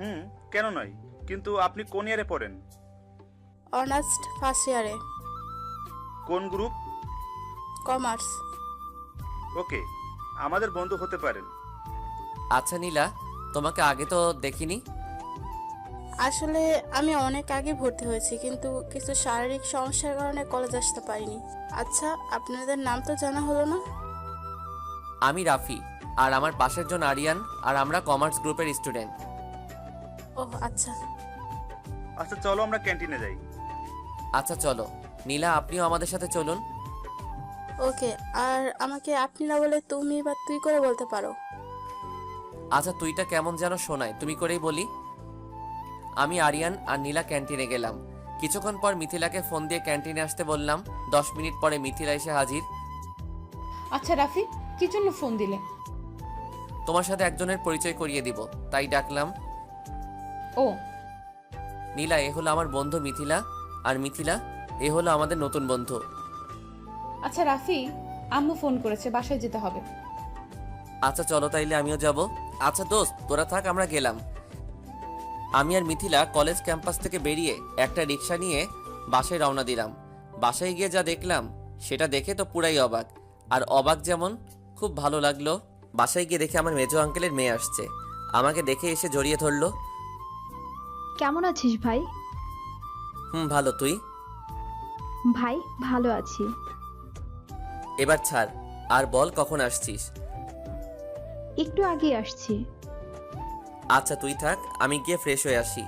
হুম, কেন নয়? কিন্তু আপনি কোন ইয়ারে পড়েন? অনার্স ফার্স্ট ইয়ারে। কোন গ্রুপ? কমার্স। ওকে, আমাদের বন্ধু হতে পারেন। আচ্ছা নীলা, তোমাকে আগে তো দেখিনি। আসলে আমি অনেক আগে ভর্তি হয়েছি, কিন্তু কিছু শারীরিক সমস্যার কারণে কলেজ আসতে পারিনি। আচ্ছা, আপনাদের নাম তো জানা হলো না। আমি রাফি, আর আমার পাশের জন আরিয়ান, আর আমরা কমার্স গ্রুপের স্টুডেন্ট। ওহ আচ্ছা। আচ্ছা চলো আমরা ক্যান্টিনে যাই। আচ্ছা চলো। নীলা, আপনিও আমাদের সাথে চলুন। ওকে, আর আমাকে আপনি না বলে তুমি বা তুই করে বলতে পারো। আচ্ছা, তুইটা কেমন যেন শোনায়, তুমি করেই বলি। আমি আরিয়ান আর নীলা ক্যান্টিনে গেলাম। কিছুক্ষণ পর মিথিলাকে ফোন দিয়ে ক্যান্টিনে আসতে বললাম। 10 মিনিট পরে মিথিলা এসে হাজির। আচ্ছা রাফি, কি জন্য ফোন দিলে? তোমার সাথে একজনের পরিচয় করিয়ে দিব, তাই ডাকলাম। ও নীলা, এ হলো আমার বন্ধু মিথিলা, আর মিথিলা, এ হলো আমাদের নতুন বন্ধু। আচ্ছা রাফি, আম্মু ফোন করেছে, বাসায় যেতে হবে। আচ্ছা চলো, তাইলে আমিও যাব। আচ্ছা দোস্ত, তোরা থাক, আমরা গেলাম। আমি আর মিথিলা কলেজ ক্যাম্পাস থেকে বেরিয়ে একটা রিক্সা নিয়ে বাসায় রওনা দিলাম। বাসায় গিয়ে যা দেখলাম সেটা দেখে তো পুরাই অবাক। আর অবাক যেমন খুব ভালো লাগলো। বাসায় গিয়ে দেখে আমার মেজো আঙ্কেলের মেয়ে আসছে। আমাকে দেখে এসে জড়িয়ে ধরলো। কেমন আছিস ভাই? ভালো, তুই? ভাই ভালো আছি। এবার ছাড়, আর বল কখন আসছিস? একটু আগে আসছি। আচ্ছা তুই থাক, আমি গিয়ে ফ্রেশ হয়ে আসি।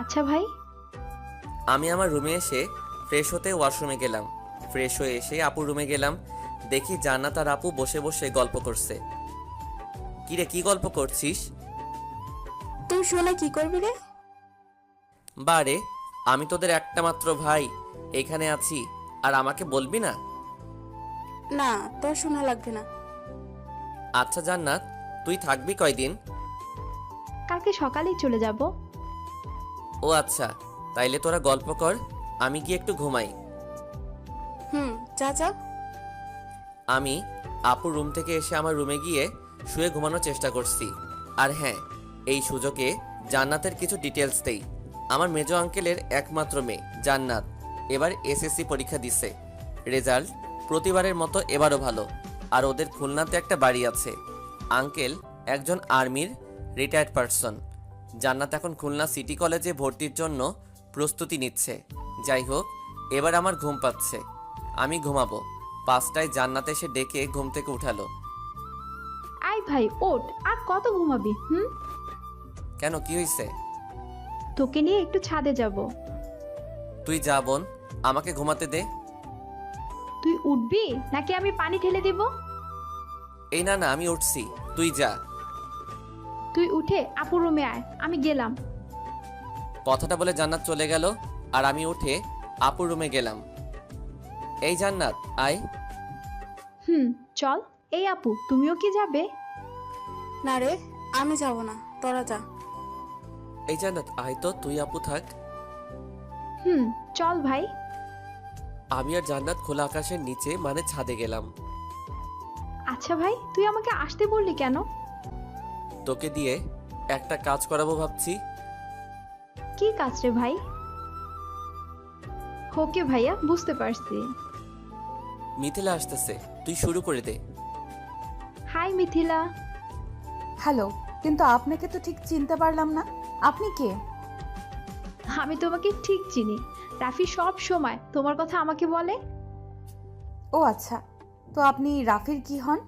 আচ্ছা ভাই। আমি আমার রুমে এসে ফ্রেশ হতে ওয়াশরুমে গেলাম। ফ্রেশ হয়ে এসে আপুর রুমে গেলাম। দেখি জান্নাত আর আপু বসে বসে গল্প করছে। কিরে, কি গল্প করছিস? তুই শুনে কি করবি রে? বারে, আমি তোদের একটা মাত্র ভাই, এখানে আছি, আর আমাকে বলবি না? না, তোর শোনা লাগবে না। আচ্ছা জান্নাত, তুই থাকবি কয়দিন? কালকে সকালেই চলে যাব। ও আচ্ছা, তাইলে তোরা গল্প কর, আমি গিয়ে একটু ঘুমাই। যা যা। আমি আপুর রুম থেকে এসে আমার রুমে গিয়ে শুয়ে ঘুমানোর চেষ্টা করছি। আর হ্যাঁ, এই সুযোগে জান্নাতের কিছু ডিটেলস দেই। আমার মেজো আঙ্কেলের একমাত্র মেয়ে জান্নাত এবার এসএসসি পরীক্ষা দিছে। রেজাল্ট প্রতিবারের মতো এবারও ভালো। আর ওদের খুলনাতে একটা বাড়ি আছে। আঙ্কেল একজন আর্মির রিটায়ার্ড পারসন। জান্নাত এখন খুলনা সিটি কলেজে ভর্তির জন্য প্রস্তুতি নিচ্ছে। যাই হোক, এবার আমার ঘুম পাচ্ছে, আমি ঘুমাবো। 5টায় জান্নাত এসে ডেকে ঘুম থেকে উঠালো। আয় ভাই ওঠ, আর কত ঘুমাবি? কেন, কি হয়েছে? তোকে নিয়ে একটু ছাদে যাব। তুই যা বোন, আমাকে ঘুমাতে দে। তুই উঠবি নাকি আমি পানি ঢেলে দিব? এই না না, আমি উঠছি, তুই যা। তুই উঠে আপুর রুমে আয়, আমি গেলাম। কথাটা বলে জান্নাত চলে গেল, আর আমি উঠে আপুর রুমে গেলাম। এই জান্নাত, আয়। চল। এই আপু, তুমিও কি যাবে? না রে, আমি যাব না, তোরা যা। এই জান্নাত, আয় তো, তুই আপু থাক। চল ভাই। আমি আর জান্নাত খোলা আকাশের নিচে মানে ছাদে গেলাম। আচ্ছা ভাই, তুই আমাকে আসতে বললি কেন? তোকে দিয়ে একটা কাজ করাবো ভাবছি। কি কাজ রে ভাই? ওকে ভাইয়া, বুঝতে পারছি। মিথিলা আসতেছে, তুই শুরু করে দে। হাই মিথিলা। হ্যালো, কিন্তু আপনাকে তো ঠিক চিনতে পারলাম না। আপনি কে? আমি তোমাকে ঠিক চিনি। রাফি সব সময় তোমার কথা আমাকে বলে। ও আচ্ছা, তো আপনি রাফির কি হন?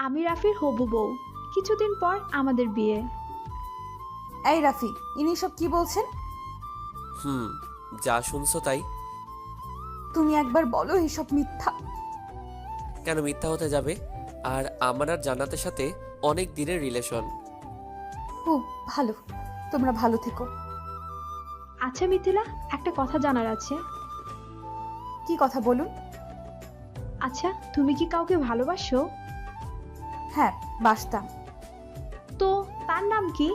আমি রাফির হবু বউ। কিছুদিন পর আমাদের বিয়ে। এই রাফি, ইনি সব কি বলছেন? যা শুনছো তাই। তুমি একবার বলো এসব মিথ্যা। কেন মিথ্যা হতে যাবে? আর আমার আর জান্নাতের সাথে অনেক দিনের রিলেশন। ও ভালো, তোমরা ভালো থেকো। আচ্ছা মিথিলা, একটা কথা জানার আছে। কি কথা বলুন? আচ্ছা, তুমি কি কাউকে ভালোবাসো? হ্যাঁ, বাসতাম। তো তার নাম কি?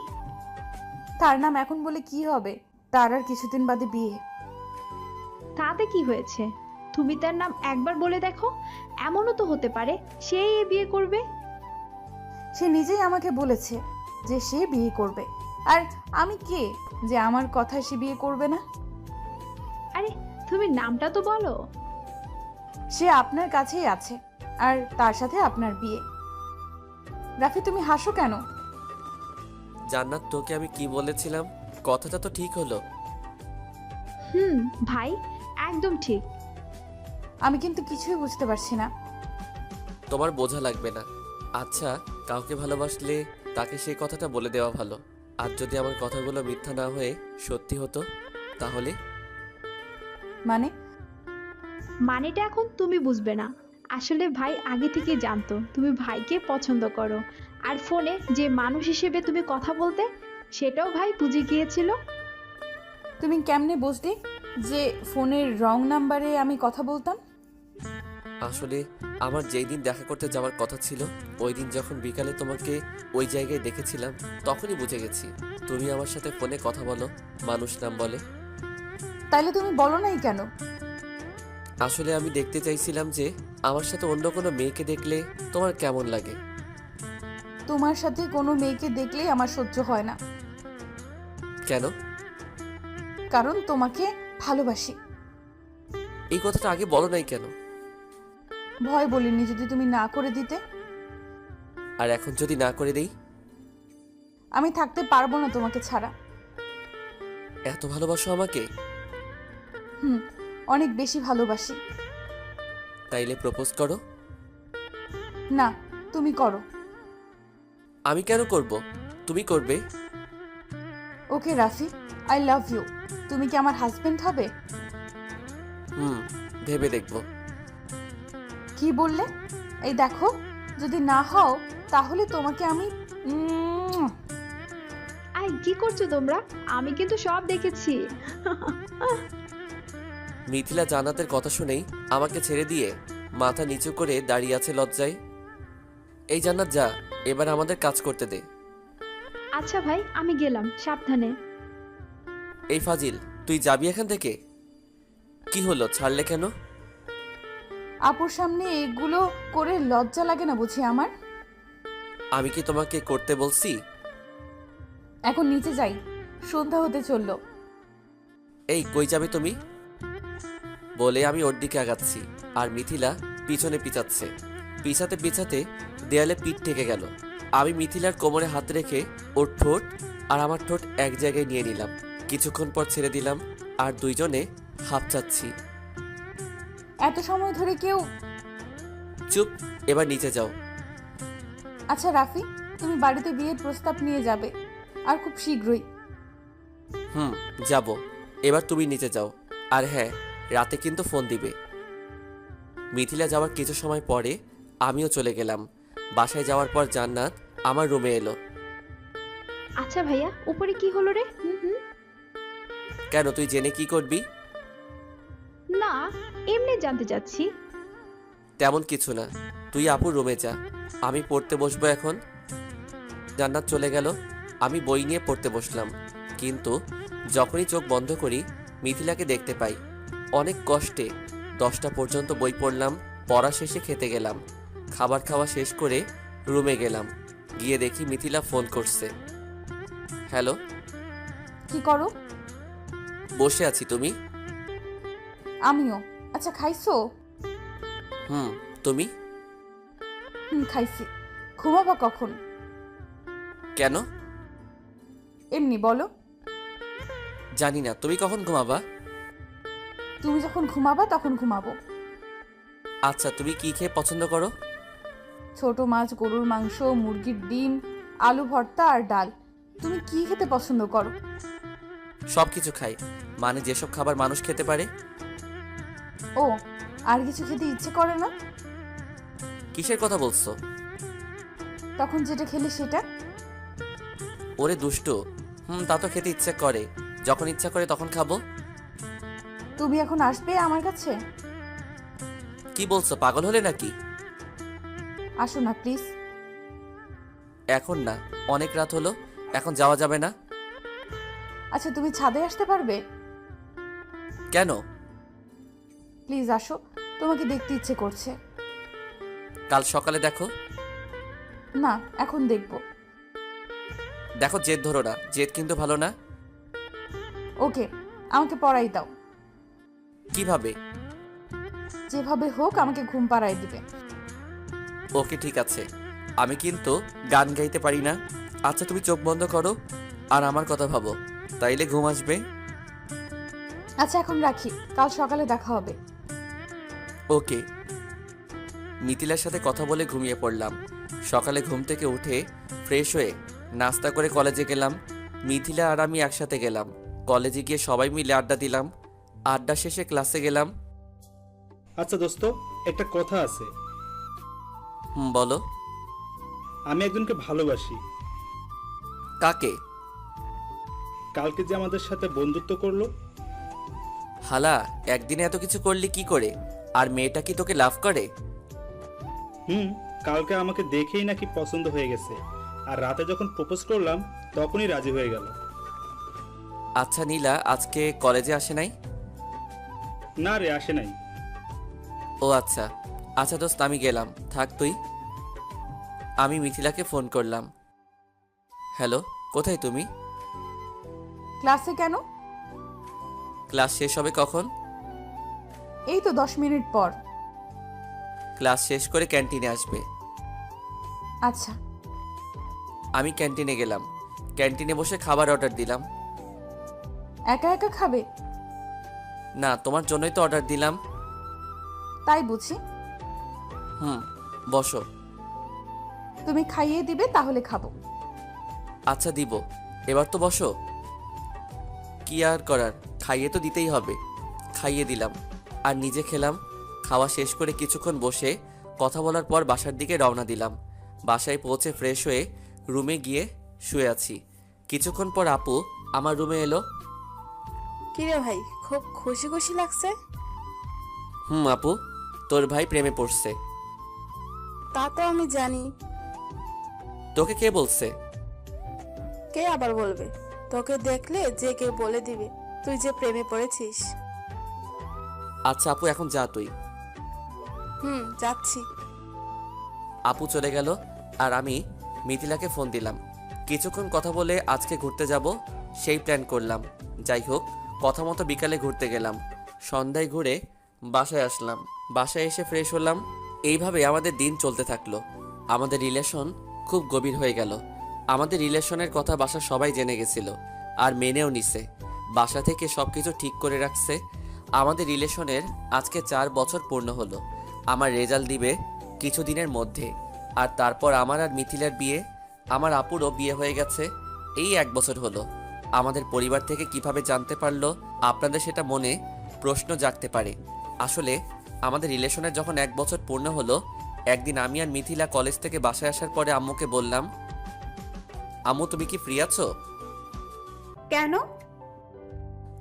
তার নাম এখন বলে কি হবে, তার আর কিছুদিন বাদে বিয়ে। তাতে কি হয়েছে? তুমি তার নাম একবার বলে দেখো, এমনও তো হতে পারে সেই বিয়ে করবে। সে নিজেই আমাকে বলেছে যে সে বিয়ে করবে। আর আমি কে যে আমার কথায় সে বিয়ে করবে না? আরে তুমি নামটা তো বলো। সে আপনার কাছেই আছে, আর তার সাথে আপনার বিয়ে। রাফি, তুমি হাসো কেন? জান্নাত, তোকে আমি কি বলেছিলাম? কথাটা তো ঠিক হলো। ভাই, একদম ঠিক। আমি কিন্তু কিছুই বুঝতে পারছি না। তোমার বোঝা লাগবে না। আচ্ছা, কাউকে ভালোবাসলে তাকে সেই কথাটা বলে দেওয়া ভালো। আর যদি আমার কথাগুলো মিথ্যা না হয়ে সত্যি হতো, তাহলে? মানে? মানেটা এখন তুমি বুঝবে না। আসলে ভাই আগে থেকে জানতো তুমি ভাইকে পছন্দ করো, আর ফোনে যে মানুষ হিসেবে তুমি কথা বলতে সেটাও ভাই বুঝে গিয়েছিল। তুমি কেমনে বুঝলে যে ফোনের রং নাম্বারে আমি কথা বলতাম? আসলে আমার যেই দিন দেখা করতে যাওয়ার কথা ছিল, ওই দিন যখন বিকালে তোমাকে ওই জায়গায় দেখেছিলাম, তখনই বুঝে গেছি তুমি আমার সাথে ফোনে কথা বলো, মানুষ নাম বলে। তাইলে তুমি বলো নাই কেন? আসলে আমি দেখতে চাইছিলাম যে আমার সাথে অন্য কোনো মেয়েকে দেখলে তোমার কেমন লাগে। তোমার সাথে কোনো মেয়েকে দেখলেই আমার সহ্য হয় না। কেন? কারণ তোমাকে ভালোবাসি। এই কথাটা আগে বলো নাই কেন? ভয় বলিনি যদি তুমি না করে দিতে। আর এখন যদি না করে দেই? আমি থাকতে পারবো না তোমাকে ছাড়া। এত ভালোবাসো আমাকে? অনেক বেশি ভালোবাসি। তাইলে প্রপোজ করো। না, তুমি করো। আমি কেন করব? তুমি করবে। ওকে রাফি, আই লাভ ইউ। তুমি কি আমার হাজবেন্ড হবে? ভেবে দেখবো। কি বললে? এই দেখো, যদি না হও তাহলে তোমাকে আমি আই কি করছো তোমরা? আমি কিন্তু সব দেখেছি। মিথিলা জান্নাতের কথা শুনেই আমাকে ছেড়ে দিয়ে মাথা নিচু করে দাঁড়িয়ে আছে লজ্জায়। এই জান্নাত, যা, এবার আমাদের কাজ করতে দে। আচ্ছা ভাই, আমি গেলাম, সাবধানে। এই ফাজিল, তুই যাবি এখান থেকে? কি হলো, ছাড়লে কেন? আপুর সামনে এগুলো করে লজ্জা লাগে না বুঝি আমার? আমি কি তোমাকে করতে বলছি? এখন নিচে যাই, সন্ধ্যা হতে চললো। এই, কই যাবে তুমি? বলে আমি ওর দিকে আগাচ্ছি, আর মিথিলা পিছনে পিছাচ্ছে। পিছাতে পিছাতে দেয়ালে পিঠ ঠেকে গেল। আমি মিথিলার কোমরে হাত রেখে ওর ঠোঁট আর আমার ঠোঁট এক জায়গায় নিয়ে নিলাম। কিছুক্ষণ পর ছেড়ে দিলাম, আর দুইজনে হাঁপচাচ্ছি। এত সময় ধরে কেউ? চুপ, এবার নিচে যাও। আচ্ছা রাফি, তুমি বাড়িতে বিয়ের প্রস্তাব নিয়ে যাবে, আর খুব শীঘ্রই। যাব। এবার তুমি নিচে যাও, আর হ্যাঁ, রাতে কিন্তু ফোন দিবে। মিথিলা যাওয়ার কিছু সময় পরে আমিও চলে গেলাম। বাসায় যাওয়ার পর জান্নাত আমার রুমে এলো। আচ্ছা ভাইয়া, উপরে কি হলো রে? কেন, তুই জেনে কি করবি? না, এমনি জানতে চাচ্ছি। তেমন কিছু না, তুই আপুর রুমে যা, আমি পড়তে বসবো এখন। জান্নাত চলে গেল। আমি বই নিয়ে পড়তে বসলাম, কিন্তু যখনই চোখ বন্ধ করি মিথিলাকে দেখতে পাই। অনেক কষ্টে 10টা পর্যন্ত বই পড়লাম। পড়া শেষে খেতে গেলাম। খাবার খাওয়া শেষ করে রুমে গেলাম। গিয়ে দেখি মিথিলা ফোন করছে। হ্যালো। কি করো? বসে আছি, তুমি? আমিও। আচ্ছা খাইছো? তুমি? খাইছি। ঘুমাবা কখন? কেন? এমনি বলো। জানি না, তুমি কখন ঘুমাবা? তুমি যখন ঘুমাবা তখন ঘুমাবো। আচ্ছা, তুমি কি খেয়ে পছন্দ করো? ছোট মাছ, গরুর মাংস, মুরগির ডিম, আলু ভর্তা আর ডাল। তুমি কি খেতে পছন্দ করো? সব কিছু খাই, মানে যেসব খাবার মানুষ খেতে পারে। ও, আর কিছু খেতে ইচ্ছে করে না? কিসের কথা বলছো? তখন যেটা খেলে সেটা। ওরে দুষ্টু, তা তো খেতে ইচ্ছে করে, যখন ইচ্ছা করে তখন খাবো। তুমি এখন আসবে আমার কাছে? কি বলছো, পাগল হলে নাকি? আসো না প্লিজ। এখন না, অনেক রাত হলো, এখন যাওয়া যাবে না। আচ্ছা তুমি ছাদে আসতে পারবে? কেন? প্লিজ আসো, তোমাকে দেখতে ইচ্ছে করছে। কাল সকালে দেখো। না, এখন দেখবো। দেখো, জেদ ধরো না, জেদ কিন্তু ভালো না। ওকে, আমাকে পড়াই দাও। কিভাবে? যেভাবে হোক আমাকে ঘুম পাড়াই দিবে। ওকে ঠিক আছে, আমি কিন্তু গান গাইতে পারি না। আচ্ছা তুমি চোখ বন্ধ করো আর আমার কথা ভাবো, তাইলে ঘুম আসবে। আচ্ছা এখন রাখি, কাল সকালে দেখা হবে। ওকে। মিথিলার সাথে কথা বলে ঘুমিয়ে পড়লাম। সকালে ঘুম থেকে উঠে ফ্রেশ হয়ে নাস্তা করে কলেজে গেলাম। মিথিলা আর আমি একসাথে গেলাম। কলেজে গিয়ে সবাই মিলে আড্ডা দিলাম। আড্ডা শেষে ক্লাসে গেলাম। আচ্ছা দোস্ত, একটা কথা আছে। বলো। আমি একজনকে ভালোবাসি। কাকে? কালকে যে আমাদের সাথে বন্ধুত্ব করলো। হালা, একদিনে এত কিছু করলি কি করে? আর মেয়েটা কি তোকে লাভ করে? কালকে আমাকে দেখেই নাকি পছন্দ হয়ে গেছে, আর রাতে যখন প্রপোজ করলাম তখনই রাজি হয়ে গেল। আচ্ছা নীলা আজকে কলেজে আসে নাই? না রে, আসে নাই। ও আচ্ছা। আচ্ছা দোস্ত আমি গেলাম, থাক তুই। আমি মিথিলাকে ফোন করলাম। হ্যালো, কোথায় তুমি? ক্লাসে কেন? ক্লাস শেষ হবে কখন? এই তো 10 মিনিট পর। ক্লাস শেষ করে ক্যান্টিনে আসবে। আচ্ছা। আমি ক্যান্টিনে গেলাম। ক্যান্টিনে বসে খাবার অর্ডার দিলাম। একা একা খাবে? না, তোমার জন্যই তো অর্ডার দিলাম। তাই বুঝি। বসো। তুমি খাইয়ে দিবে তাহলে খাবো। আচ্ছা দিব, এবার তো বসো। কি আর করার, খাইয়ে তো দিতেই হবে। খাইয়ে দিলাম আর নিজে খেলাম। খাওয়া শেষ করে কিছুক্ষণ বসে কথা বলার পর বাসার দিকে রওনা দিলাম। বাসায় পৌঁছে ফ্রেশ হয়ে রুমে গিয়ে শুয়ে আছি। কিছুক্ষণ পর আপু আমার রুমে এলো। কিরে ভাই, খুব খুশি খুশি লাগছে? আপু, তোর ভাই প্রেমে পড়ছে। তা তো আমি জানি। তোকে কে বলছে? কে আবার বলবে? তোকে দেখলে যে কেউ বলে দিবে তুই যে প্রেমে পড়েছিস। আচ্ছা আপু, এখন যা তুই। যাচ্ছি। আপু চলে গেল আর আমি মিথিলাকে ফোন দিলাম। কিছুক্ষণ কথা বলে আজকে ঘুরতে যাব সেই প্ল্যান করলাম। যাই হোক, কথা মতো বিকালে ঘুরতে গেলাম। সন্ধ্যায় ঘুরে বাসায় আসলাম। বাসায় এসে ফ্রেশ হলাম। এইভাবে আমাদের দিন চলতে থাকলো। আমাদের রিলেশন খুব গভীর হয়ে গেল। আমাদের রিলেশনের কথা বাসার সবাই জেনে গেছিল আর মেনেও নিছে। বাসা থেকে সব কিছু ঠিক করে রাখছে। আমাদের রিলেশনের আজকে 4 বছর পূর্ণ হলো। আমার রেজাল্ট দিবে কিছুদিনের মধ্যে, আর তারপর আমার আর মিথিলার বিয়ে। আমার আপুরও বিয়ে হয়ে গেছে। এই 1 বছর হলো। আমাদের পরিবার থেকে কিভাবে জানতে পারলো, আপনাদের সেটা মনে প্রশ্ন জাগতে পারে। আসলে আমাদের রিলেশনের যখন 1 বছর পূর্ণ হলো, একদিন আমি আর মিথিলা কলেজ থেকে বাসায় আসার পরে আম্মুকে বললাম, আম্মু তুমি কি ফ্রি আছো? কেন?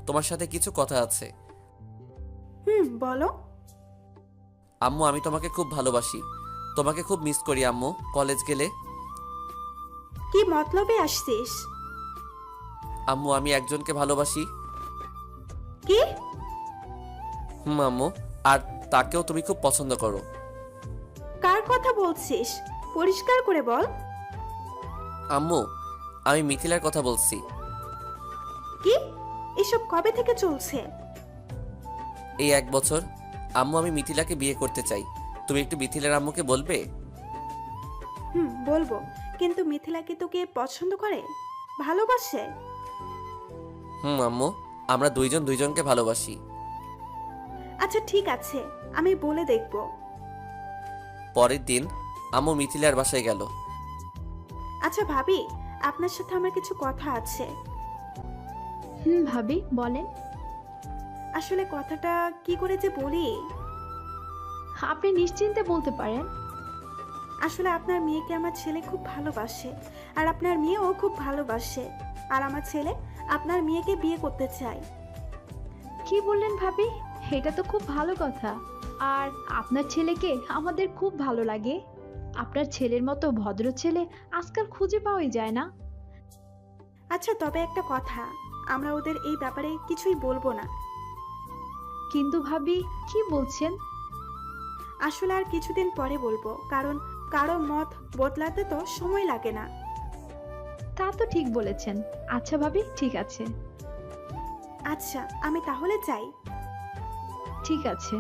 তোমার সাথে কিছু কথা আছে। বলো। আম্মু আমি তোমাকে খুব ভালোবাসি। তোমাকে খুব মিস করি আম্মু কলেজ গেলে। কি মতলবে আসছিস? আম্মু আমি একজনকে ভালোবাসি। কি? আম্মু, আর তাকেও তুমি খুব পছন্দ করো। কার কথা বলছিস? পরিষ্কার করে বল। আম্মু আমি মিথিলার কথা বলছি। কি? এসব কবে থেকে চলছে? এই 1 বছর। আম্মু আমি মিথিলাকে বিয়ে করতে চাই। তুমি একটু মিথিলার আম্মুকে বলবে? বলবো, কিন্তু মিথিলা কি তোকে পছন্দ করে, ভালোবাসে? আম্মু আমরা দুইজন দুইজনকে ভালোবাসি। আচ্ছা ঠিক আছে, আমি বলে দেখব। পরের দিন আম্মু মিথিলার বাসায় গেল। আচ্ছা ভাবি, আপনার সাথে আমার কিছু কথা আছে। ভাবি বলেন। আসলে কথাটা কি করে যে বলি। আপনি নিশ্চিন্তে বলতে পারেন। আসলে আপনার মেয়েকে আমার ছেলে খুব ভালোবাসে, আর আপনার মেয়েও খুব ভালোবাসে, আর আমার ছেলে আপনার মেয়েকে বিয়ে করতে চায়। কি বললেন ভাবি? এটা তো খুব ভালো কথা। আর আপনার ছেলেকে আমাদের খুব ভালো লাগে। আপনার ছেলের মতো ভদ্র ছেলে আজকাল খুঁজে পাওয়াই যায় না। আচ্ছা তবে একটা কথা, আমরা ওদের এই ব্যাপারে কিছুই বলবো না। কিন্তু ভাবি কি বলছেন? আসলে আর কিছুদিন পরে বলবো, কারণ কারো মত বদলাতে তো সময় লাগে না। তা তো ঠিক বলেছেন। আচ্ছা ভাবি, ঠিক আছে। আচ্ছা আমি তাহলে যাই। ঠিক আছে।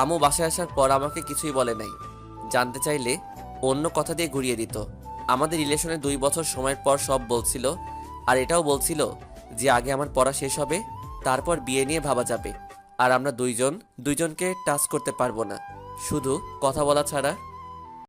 আম্মু বাসায় আসার পর আমাকে কিছুই বলে নাই। জানতে চাইলে অন্য কথা দিয়ে ঘুরিয়ে দিত। আমাদের রিলেশনে 2 বছর সময়ের পর সব বলছিল, আর এটাও বলছিল যে আগে আমার পড়া শেষ হবে, তারপর বিয়ে নিয়ে ভাবা যাবে। আর আমরা দুইজনকে টাচ করতে পারবো না, শুধু কথা বলা ছাড়া।